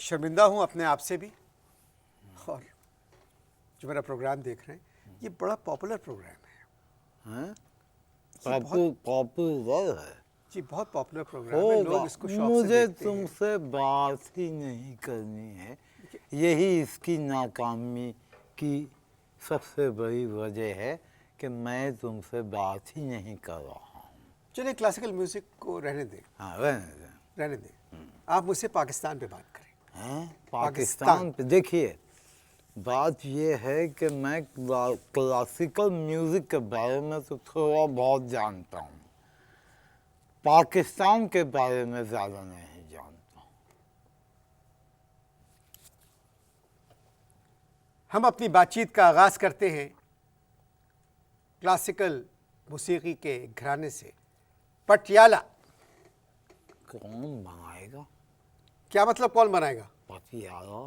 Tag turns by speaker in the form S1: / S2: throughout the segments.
S1: शर्मिंदा हूँ अपने आप से भी, और जो मेरा प्रोग्राम देख रहे हैं, ये बड़ा पॉपुलर प्रोग्राम है।
S2: हैं?
S1: बहुत
S2: पॉपुलर है।
S1: जी, बहुत पॉपुलर प्रोग्राम है, लोग इसको शौक से
S2: मुझे
S1: देखते हैं।
S2: तुमसे बात ही नहीं करनी है, यही इसकी नाकामी की सबसे बड़ी वजह है कि मैं तुमसे बात ही नहीं कर रहा हूँ।
S1: चलिए क्लासिकल म्यूजिक को रहने दें,
S2: हाँ, रहने
S1: रहने दें। आप मुझसे पाकिस्तान पे बात करें।
S2: हैं?
S1: पाकिस्तान।
S2: पाकिस्तान पे देखिए, बात ये है कि मैं क्लासिकल म्यूजिक के बारे में तो थोड़ा बहुत जानता हूँ, पाकिस्तान के बारे में ज़्यादा नहीं जानता हूँ।
S1: हम अपनी बातचीत का आगाज़ करते हैं क्लासिकल मौसीकी के घराने से, पटियाला।
S2: कौन बनाएगा
S1: क्या मतलब कौन बनाएगा?
S2: पटियाला?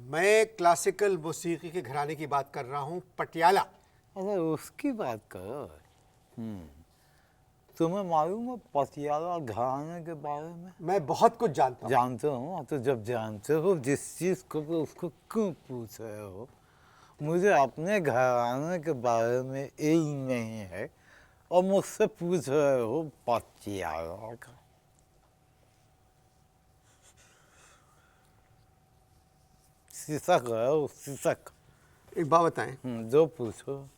S1: मैं क्लासिकल मौसीकी के घराने की बात कर रहा हूँ, पटियाला।
S2: अरे उसकी बात करो। तुम्हें मालूम है पटियाला घराने के बारे में?
S1: मैं बहुत कुछ जानता हूँ।
S2: जानते हो? तो जब जानते हो जिस चीज़ को तो उसको क्यों पूछ रहे हो? मुझे अपने घराने के बारे में इल्म नहीं है और मुझसे पूछ रहे हो पटियाला का। सिसक रहे हो, सिसक।
S1: एक बात बताएं,
S2: जो पूछो।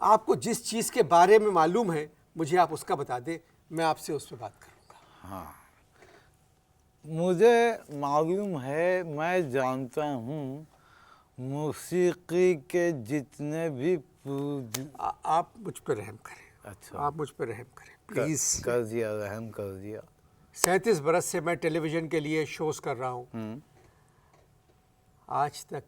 S1: आपको जिस चीज़ के बारे में मालूम है मुझे आप उसका बता दें, मैं आपसे उस पर बात करूँगा।
S2: हाँ, मुझे मालूम है, मैं जानता हूँ मौसीकी के जितने भी
S1: आप मुझ पर रहम करें।
S2: अच्छा,
S1: आप मुझ पर रहम करें प्लीज़।
S2: कर दिया, रहम कर दिया।
S1: 37 बरस से मैं टेलीविज़न के लिए शोज़ कर रहा हूँ, आज तक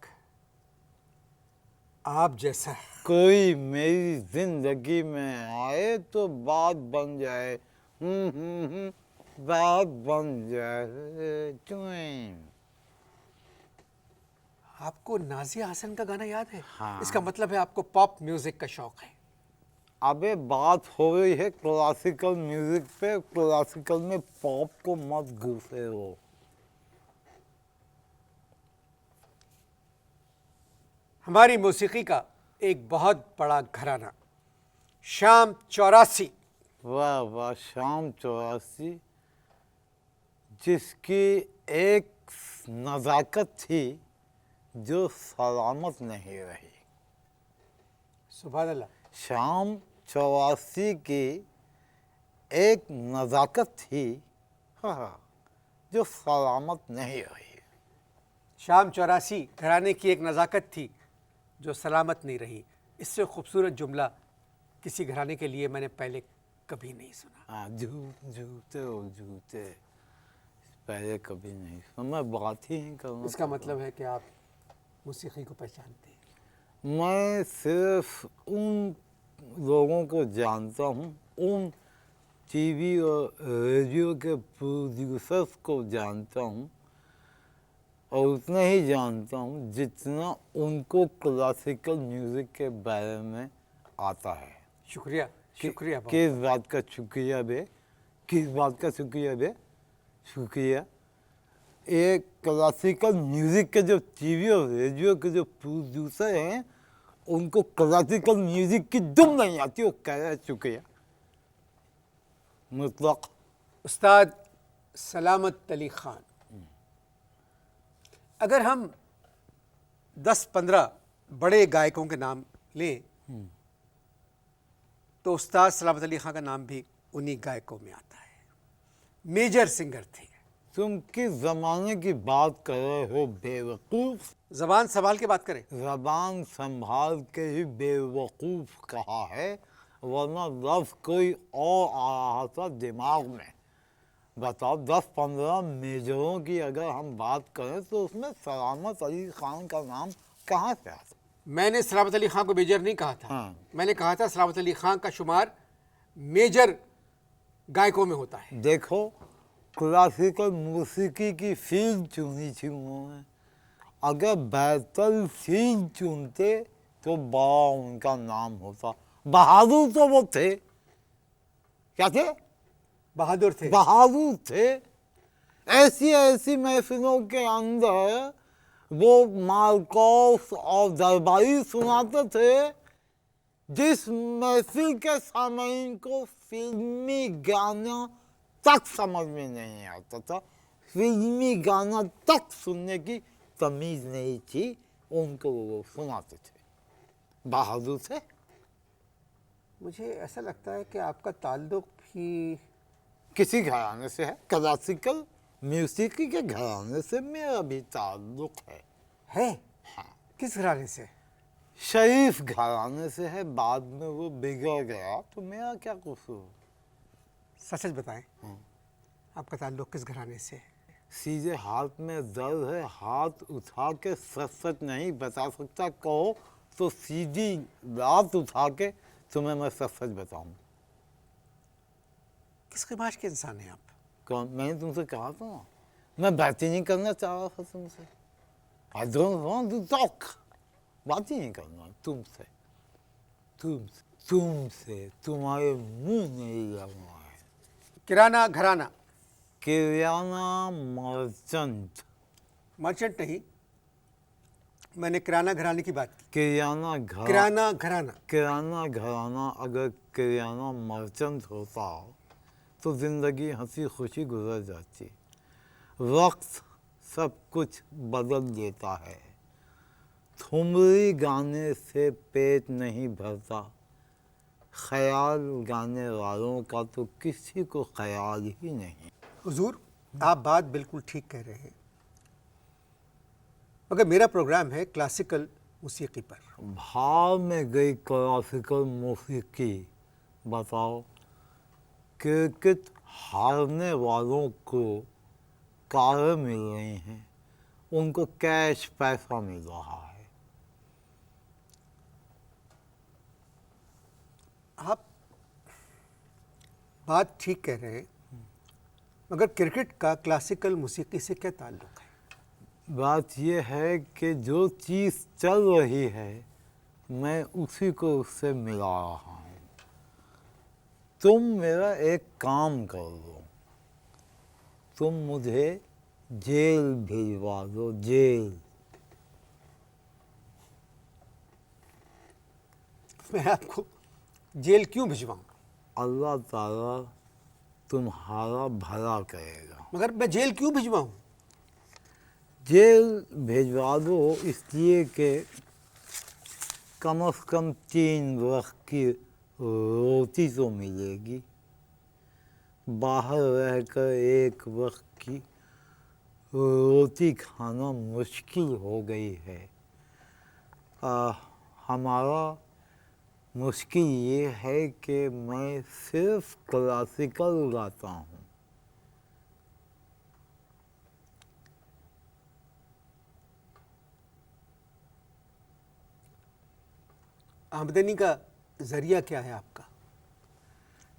S1: आप जैसा
S2: कोई मेरी जिंदगी में आए तो बात बन जाए। बात बन जाए।
S1: आपको नाज़िया हसन का गाना याद है?
S2: हाँ।
S1: इसका मतलब है आपको पॉप म्यूजिक का शौक है।
S2: अबे बात हो रही है क्लासिकल म्यूजिक पे, क्लासिकल में पॉप को मत घुसे हो।
S1: हमारी मौसीकी का एक बहुत बड़ा घराना, शाम 84।
S2: वाह वाह, शाम 84, जिसकी एक नज़ाकत थी जो सलामत नहीं रही।
S1: सुभान अल्लाह।
S2: शाम 84 की एक नज़ाकत थी, हाँ, जो सलामत नहीं रही।
S1: शाम 84 घराने की एक नज़ाकत थी जो सलामत नहीं रही। इससे खूबसूरत जुमला किसी घराने के लिए मैंने पहले कभी नहीं सुना।
S2: हाँ, झूठे हो झूठे, पहले कभी नहीं सुना। मैं बात ही नहीं करूँगा।
S1: इसका मतलब है कि आप मौसीकी को पहचानते हैं।
S2: मैं सिर्फ उन लोगों को जानता हूँ, उन टीवी और रेडियो के प्रोड्यूसर्स को जानता हूँ, और उतना ही जानता हूँ जितना उनको क्लासिकल म्यूज़िक के बारे में आता है।
S1: शुक्रिया, शुक्रिया।
S2: किस बात का शुक्रिया बे? किस बात का शुक्रिया बे? शुक्रिया। एक क्लासिकल म्यूज़िक के जो टीवी और रेडियो के जो प्रोड्यूसर हैं, उनको क्लासिकल म्यूज़िक की दुम नहीं आती, वो कह रहे शुक्रिया मुतलक।
S1: उस्ताद सलामत अली खान, अगर हम 10-15 बड़े गायकों के नाम लें तो उस्ताद सलामत अली खान का नाम भी उन्हीं गायकों में आता है। मेजर सिंगर थे।
S2: तुम किस ज़माने की बात कर रहे हो बेवकूफ़?
S1: ज़बान संभाल के बात करें।
S2: ज़बान संभाल के ही बेवकूफ़ कहा है, वरना लफ्ज़ कोई और आ रहा था दिमाग में। बताओ, 10-15 मेजरों की अगर हम बात करें तो उसमें सलामत अली खान का नाम कहाँ से आता?
S1: मैंने सलामत अली खान को मेजर नहीं कहा था।
S2: हाँ।
S1: मैंने कहा था सलामत अली खान का शुमार मेजर गायकों में होता है।
S2: देखो, क्लासिकल मौसीकी की फील्ड चुनी थी उन्होंने। अगर बेहतर फील्ड चुनते तो बड़ा उनका नाम होता। बहादुर तो वो थे। क्या थे?
S1: बहादुर थे।
S2: बहादुर थे। ऐसी ऐसी महफिलों के अंदर वो मार्कोस और दरबारी सुनाते थे जिस महफिल के सामईन को फिल्मी गाना तक समझ में नहीं आता था, फिल्मी गाना तक सुनने की तमीज नहीं थी, उनको वो सुनाते थे। बहादुर थे।
S1: मुझे ऐसा लगता है कि आपका ताल्लुक भी
S2: किसी घराने से है, क्लासिकल म्यूजिक के घराने से मेरा भी ताल्लुक है।
S1: हाँ। किस घराने से?
S2: शरीफ घराने से है, बाद में वो बिगड़ गया तो मेरा क्या कसूर।
S1: सच सच बताएं, आपका ताल्लुक किस घराने से है?
S2: सीधे हाथ में दर्द है, हाथ उठा के सच सच नहीं बता सकता, कहो तो सीधी रात उठा के तुम्हें मैं सच सच बताऊं।
S1: किस खिमाश के इंसान हैं आप?
S2: कौन? मैंने तुमसे कहा था ना, मैं बात ही नहीं करना चाह रहा था तुमसे। I don't want to talk। बात ही नहीं करना तुमसे, तुमसे तुम्हारे मुंह नहीं लगना है।
S1: किराना घराना?
S2: किराना मर्चेंट।
S1: मर्चेंट नहीं, मैंने किराना घराने की बात की।
S2: किराना घर,
S1: किराना घराना।
S2: किराना घराना अगर किराना मर्चेंट होता तो जिंदगी हंसी खुशी गुजर जाती। वक्त सब कुछ बदल देता है। ठुमरी गाने से पेट नहीं भरता, ख्याल गाने वालों का तो किसी को ख्याल ही नहीं।
S1: हुजूर, आप बात बिल्कुल ठीक कह रहे हैं, मगर मेरा प्रोग्राम है क्लासिकल मौसीकी पर।
S2: भाव में गई क्लासिकल मौसीकी। बताओ, क्रिकेट हारने वालों को कारें मिल रही हैं, उनको कैश पैसा मिल रहा है।
S1: आप बात ठीक कह रहे हैं, मगर क्रिकेट का क्लासिकल मौसीकी से क्या ताल्लुक है?
S2: बात यह है कि जो चीज़ चल रही है मैं उसी को उससे मिला रहा हूँ। तुम मेरा एक काम कर दो, तुम मुझे जेल भिजवा दो, जेल।
S1: मैं आपको जेल क्यों भिजवाऊं?
S2: अल्लाह ताला तुम्हारा भला करेगा।
S1: मगर मैं जेल क्यों भिजवाऊं?
S2: जेल भिजवा दो इसलिए कि कम से कम 3 वक्त की रोटी तो मिलेगी। बाहर रहकर 1 वक्त की रोटी खाना मुश्किल हो गई है। हमारा मुश्किल ये है कि मैं सिर्फ क्लासिकल गाता हूँ।
S1: आमदनी का जरिया क्या है आपका?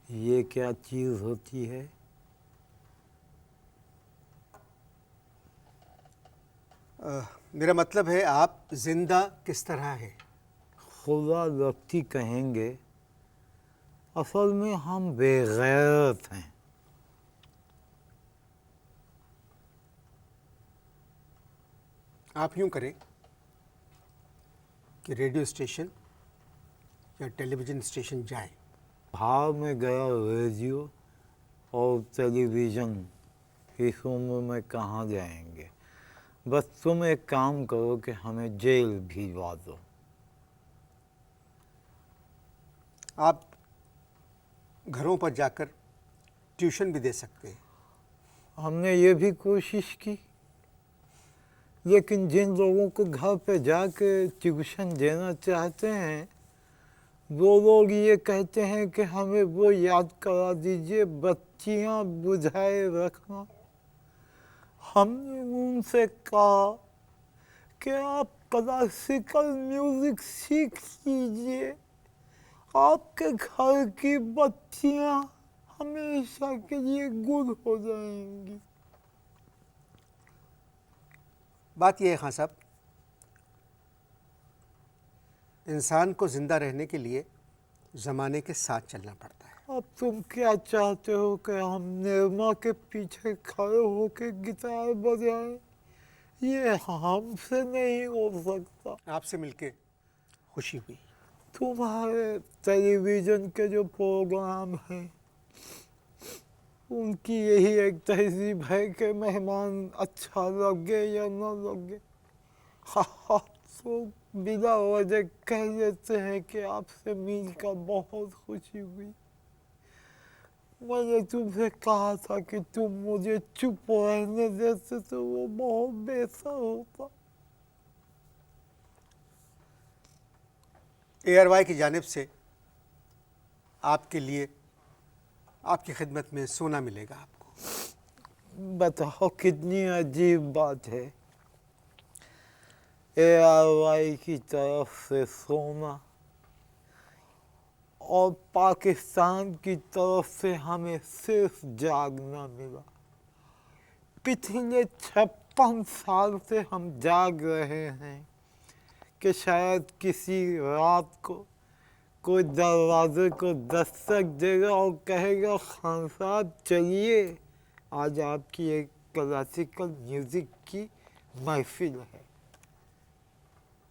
S2: ये क्या चीज़ होती है?
S1: मेरा मतलब है आप जिंदा किस तरह हैं?
S2: खुदा लफ्ती कहेंगे, असल में हम बेगैरत हैं।
S1: आप यूं करें कि रेडियो स्टेशन या टेलीविज़न स्टेशन जाएं।
S2: भाव में गया रेडियो और टेलीविज़न, इस उम्र में कहाँ जाएंगे। बस तुम एक काम करो कि हमें जेल भिजवा दो।
S1: आप घरों पर जाकर ट्यूशन भी दे सकते हैं।
S2: हमने ये भी कोशिश की, लेकिन जिन लोगों को घर पे जाके ट्यूशन देना चाहते हैं वो लोग ये कहते हैं कि हमें वो याद करा दीजिए, बत्तियां बुझाए रखना। हमने उनसे कहा कि आप क्लासिकल म्यूजिक सीख लीजिए, आपके घर की बत्तियां हमेशा के लिए गुल हो जाएंगी।
S1: बात यह है खान साहब, इंसान को ज़िंदा रहने के लिए ज़माने के साथ चलना पड़ता है।
S2: अब तुम क्या चाहते हो कि हम निर्मा के पीछे खड़े होके गिटार बजाएं? ये हमसे नहीं हो सकता।
S1: आपसे मिलके खुशी हुई।
S2: तुम्हारे टेलीविज़न के जो प्रोग्राम हैं उनकी यही एक तहजीब है कि मेहमान अच्छा लगे या ना लगे, हाँ तो बिना वजह कह देते हैं कि आपसे मिलकर बहुत खुशी हुई। मैंने तुमसे कहा था कि तुम मुझे चुप रहने देते तो वो बहुत बेहतर होता।
S1: एयरवाई की जानिब से आपके लिए आपकी खिदमत में सोना मिलेगा आपको।
S2: बताओ कितनी अजीब बात है, एयरवाई की तरफ से सोना और पाकिस्तान की तरफ से हमें सिर्फ जागना मिला। पिछले 56 साल से हम जाग रहे हैं कि शायद किसी रात को कोई दरवाजे को दस्तक देगा और कहेगा खान साहब चलिए आज आपकी एक क्लासिकल म्यूज़िक की महफिल है।